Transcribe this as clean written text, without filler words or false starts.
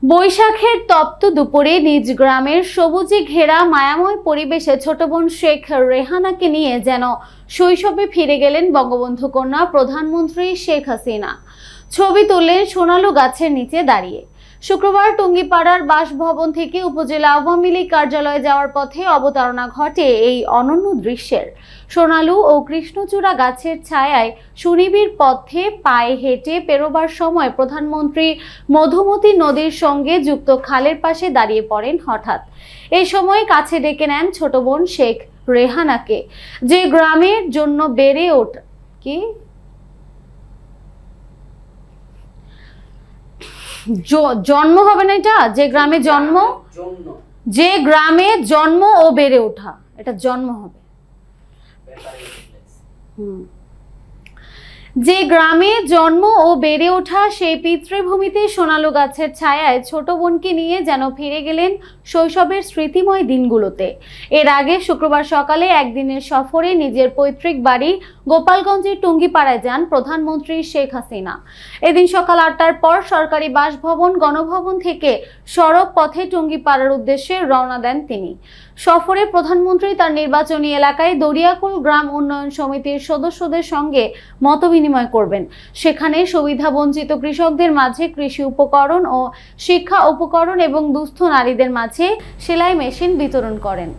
বৈশাখের তপ্ত দুপুরে নিজ গ্রামের সবুজে ঘেরা মায়াময় পরিবেশে ছোট বোন শেখ রেহানাকে নিয়ে যেন শৈশবে ফিরে গেলেন বঙ্গবন্ধু কন্যা প্রধানমন্ত্রী শেখ হাসিনা। ছবি তুললেন সোনালু গাছের নিচে দাঁড়িয়ে। শুক্রবার টুঙ্গিপাড়ার বাসভবন থেকে উপজেলা আওয়ামী লীগ কার্যালয়ে যাওয়ার পথে অবতারণা ঘটে এই অনন্য দৃশ্যের। সোনালু ও কৃষ্ণচূড়া গাছের ছায়ায় সুনিবিড় পথে পায়ে হেঁটে পেরোবার সময় প্রধানমন্ত্রী মধুমতি নদীর সঙ্গে যুক্ত খালের পাশে দাঁড়িয়ে পড়েন হঠাৎ। এই সময় কাছে ডেকে নেন ছোট বোন শেখ রেহানাকে, যে গ্রামের জন্য বেড়ে ওঠা জন্ম হবে না, এটা যে গ্রামে জন্ম ও বেড়ে ওঠা, এটা জন্ম হবে। যে গ্রামে জন্ম ও বেড়ে ওঠা সেই পিতৃভূমিতে সোনালু গাছের ছায়ায় ছোট বোনকে নিয়ে যেন ফিরে গেলেন শৈশবের স্মৃতিময় দিনগুলোতে। এর আগে শুক্রবার সকালে একদিনের সফরে নিজের পৈতৃক বাড়ি গোপালগঞ্জের টুঙ্গিপাড়ায় যান প্রধানমন্ত্রী শেখ হাসিনা। এদিন সকাল 8টার পর সরকারি বাসভবন গণভবন থেকে সড়ক পথে টুঙ্গিপাড়ার উদ্দেশ্যে রওনা দেন তিনি। সফরে প্রধানমন্ত্রী তার নির্বাচনী এলাকায় দরিয়াকুল গ্রাম উন্নয়ন সমিতির সদস্যদের সঙ্গে মতবিনিময় করবেন। সেখানে সুবিধা বঞ্চিত কৃষকদের মাঝে কৃষি উপকরণ ও শিক্ষা উপকরণ এবং দুস্থ নারীদের মাঝে সেলাই মেশিন বিতরণ করেন।